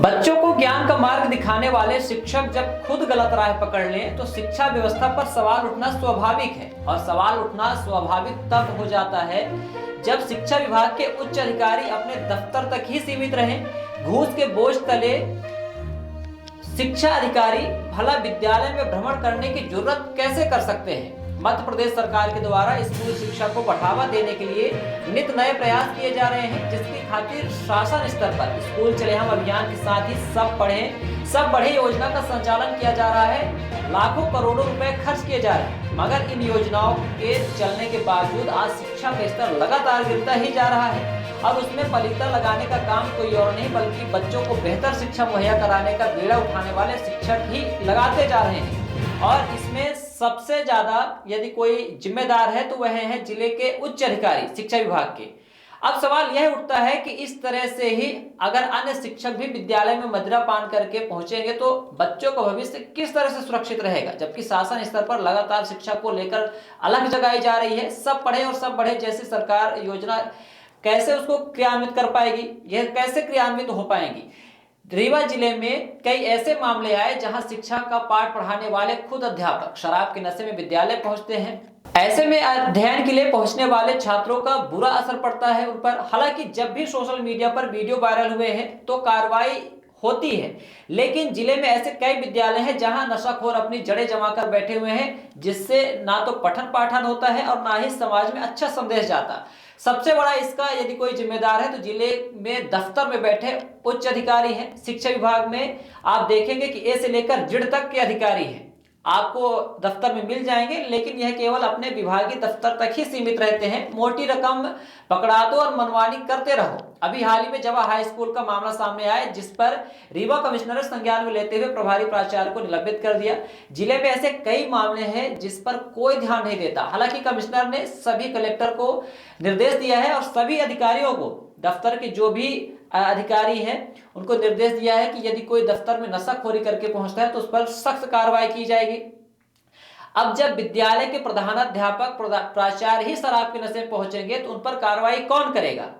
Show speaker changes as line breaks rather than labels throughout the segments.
बच्चों को ज्ञान का मार्ग दिखाने वाले शिक्षक जब खुद गलत राह पकड़ लें तो शिक्षा व्यवस्था पर सवाल उठना स्वाभाविक है। और सवाल उठना स्वाभाविक तब हो जाता है जब शिक्षा विभाग के उच्च अधिकारी अपने दफ्तर तक ही सीमित रहें। घूस के बोझ तले शिक्षा अधिकारी भला विद्यालय में भ्रमण करने की जरूरत कैसे कर सकते हैं। मध्य प्रदेश सरकार के द्वारा स्कूल शिक्षा को बढ़ावा देने के लिए नित नए प्रयास किए जा रहे हैं, जिसकी खातिर शासन स्तर पर स्कूल चले हम अभियान के साथ ही सब बढ़े योजना का संचालन किया जा रहा है। लाखों करोड़ों रुपए खर्च किए जा रहे हैं, मगर इन योजनाओं के चलने के बावजूद आज शिक्षा का स्तर लगातार गिरता ही जा रहा है। और उसमें पलीता लगाने का काम कोई और नहीं बल्कि बच्चों को बेहतर शिक्षा मुहैया कराने का बीड़ा उठाने वाले शिक्षक ही लगाते जा रहे हैं। और इसमें सबसे ज्यादा यदि कोई जिम्मेदार है तो वह है जिले के उच्च अधिकारी शिक्षा विभाग के। अब सवाल यह उठता है कि इस तरह से ही अगर अन्य शिक्षक भी विद्यालय में मदिरा पान करके पहुंचेंगे तो बच्चों का भविष्य किस तरह से सुरक्षित रहेगा, जबकि शासन स्तर पर लगातार शिक्षा को लेकर अलग जगाई जा रही है। सब पढ़े और सब बढ़े जैसी सरकार योजना कैसे उसको क्रियान्वित कर पाएगी, यह कैसे क्रियान्वित हो पाएंगी। रीवा जिले में कई ऐसे मामले आए जहां शिक्षा का पाठ पढ़ाने वाले खुद अध्यापक शराब के नशे में विद्यालय पहुंचते हैं। ऐसे में अध्ययन के लिए पहुंचने वाले छात्रों का बुरा असर पड़ता है उन पर। हालांकि जब भी सोशल मीडिया पर वीडियो वायरल हुए हैं तो कार्रवाई होती है, लेकिन जिले में ऐसे कई विद्यालय हैं जहां नशाखोर अपनी जड़ें जमाकर बैठे हुए हैं, जिससे ना तो पठन पाठन होता है और ना ही समाज में अच्छा संदेश जाता। सबसे बड़ा इसका यदि कोई जिम्मेदार है तो जिले में दफ्तर में बैठे उच्च अधिकारी हैं। शिक्षा विभाग में आप देखेंगे कि ए से लेकर जेड तक के अधिकारी हैं, आपको दफ्तर में मिल जाएंगे, लेकिन यह केवल अपने विभागीय दफ्तर तक ही सीमित रहते हैं। मोटी रकम पकड़ा दो और मनमानी करते रहो। अभी हाल ही में जवा हाई स्कूल का मामला सामने आया, जिस पर रीवा कमिश्नर ने संज्ञान में लेते हुए प्रभारी प्राचार्य को निलंबित कर दिया। जिले में ऐसे कई मामले हैं जिस पर कोई ध्यान नहीं देता। हालांकि कमिश्नर ने सभी कलेक्टर को निर्देश दिया है और सभी अधिकारियों को, दफ्तर के जो भी अधिकारी हैं उनको निर्देश दिया है कि यदि कोई दफ्तर में नशाखोरी करके पहुंचता है तो उस पर सख्त कार्रवाई की जाएगी। अब जब विद्यालय के प्रधानाध्यापक प्राचार्य ही शराब के नशे में पहुंचेंगे तो उन पर कार्रवाई कौन करेगा?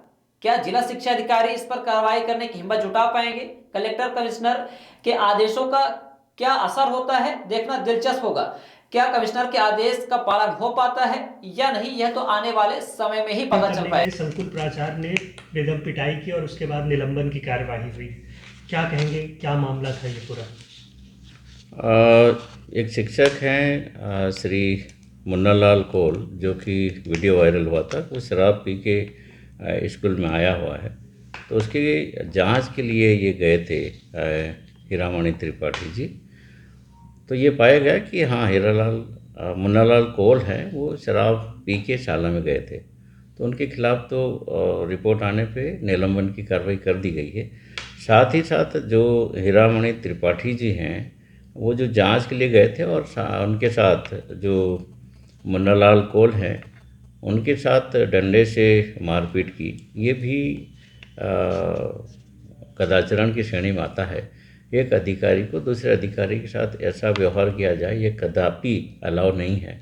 क्या जिला शिक्षा अधिकारी इस पर कार्रवाई करने की हिम्मत जुटा पाएंगे? कलेक्टर कमिश्नर के आदेशों का क्या असर होता है, देखना दिलचस्प होगा। क्या कमिश्नर के आदेश का पालन हो पाता है या नहीं, यह तो आने वाले समय में ही पता चल पाएगा।
संकुल प्राचार्य ने बेदम पिटाई की और उसके बाद निलंबन की कार्यवाही हुई, क्या कहेंगे, क्या मामला था ये पूरा?
एक शिक्षक हैं श्री मुन्नालाल कोल, जो कि वीडियो वायरल हुआ था। वो शराब पी के स्कूल में आया हुआ है, तो उसकी जांच के लिए ये गए थे हीरामणि त्रिपाठी जी। तो ये पाया गया कि हाँ, मुन्नालाल कोल हैं, वो शराब पी के शाला में गए थे। तो उनके खिलाफ तो रिपोर्ट आने पे निलंबन की कार्रवाई कर दी गई है। साथ ही साथ जो हीरामणि त्रिपाठी जी हैं, वो जो जांच के लिए गए थे और उनके साथ जो मुन्नालाल कोल हैं, उनके साथ डंडे से मारपीट की, ये भी कदाचरण की श्रेणी में आता है। एक अधिकारी को दूसरे अधिकारी के साथ ऐसा व्यवहार किया जाए, ये कदापि अलाउ नहीं है।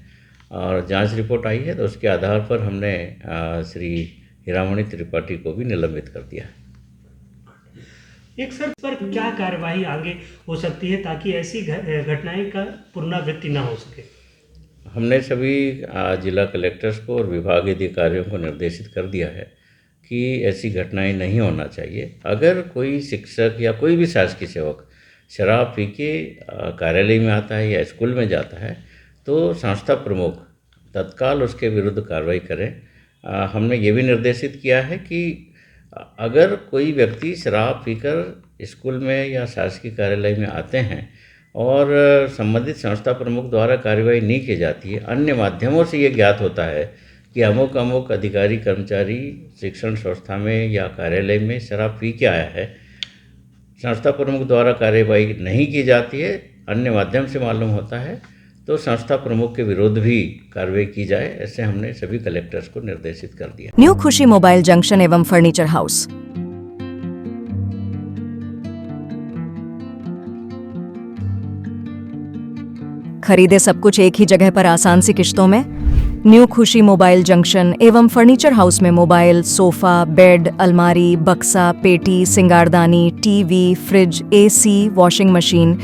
और जांच रिपोर्ट आई है तो उसके आधार पर हमने श्री हीरामणि त्रिपाठी को भी निलंबित कर दिया।
एक सर पर क्या कार्यवाही आगे हो सकती है ताकि ऐसी घटनाएं का पुनरावृत्ति ना हो सके?
हमने सभी जिला कलेक्टर्स को और विभागीय अधिकारियों को निर्देशित कर दिया है कि ऐसी घटनाएं नहीं होना चाहिए। अगर कोई शिक्षक या कोई भी शासकीय सेवक शराब पी के कार्यालय में आता है या स्कूल में जाता है तो संस्था प्रमुख तत्काल उसके विरुद्ध कार्रवाई करें। हमने ये भी निर्देशित किया है कि अगर कोई व्यक्ति शराब पीकर स्कूल में या शासकीय कार्यालय में आते हैं और संबंधित संस्था प्रमुख द्वारा कार्रवाई नहीं की जाती है, अन्य माध्यमों से ये ज्ञात होता है कि अमुक अमुक अधिकारी कर्मचारी शिक्षण संस्था में या कार्यालय में शराब पी के आया है, संस्था प्रमुख द्वारा कार्यवाही नहीं की जाती है, अन्य माध्यम से मालूम होता है, तो संस्था प्रमुख के विरुद्ध भी कार्रवाई की जाए। ऐसे हमने सभी कलेक्टर्स को निर्देशित कर दिया।
न्यू खुशी मोबाइल जंक्शन एवं फर्नीचर हाउस, खरीदे सब कुछ एक ही जगह पर आसान सी किश्तों में। न्यू खुशी मोबाइल जंक्शन एवं फर्नीचर हाउस में मोबाइल, सोफा, बेड, अलमारी, बक्सा, पेटी, सिंगारदानी, TV, fridge, AC, washing machine,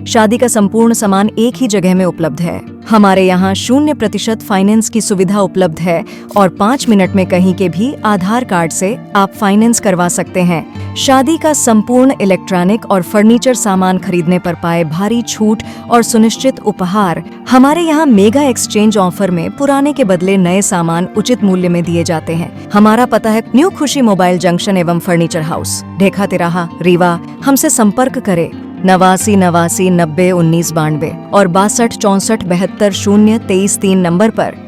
शादी का संपूर्ण सामान एक ही जगह में उपलब्ध है। हमारे यहाँ 0% फाइनेंस की सुविधा उपलब्ध है और 5 मिनट में कहीं के भी आधार कार्ड से आप फाइनेंस करवा सकते हैं। शादी का संपूर्ण इलेक्ट्रॉनिक और फर्नीचर सामान खरीदने पर पाए भारी छूट और सुनिश्चित उपहार। हमारे यहाँ मेगा एक्सचेंज ऑफर में पुराने के बदले नए सामान उचित मूल्य में दिए जाते हैं। हमारा पता है न्यू खुशी मोबाइल जंक्शन एवं फर्नीचर हाउस, ढेखा तिराहा, रीवा। हमसे संपर्क करें 89 89 90 19 92 और 62 64 72 0 23 3 नंबर पर।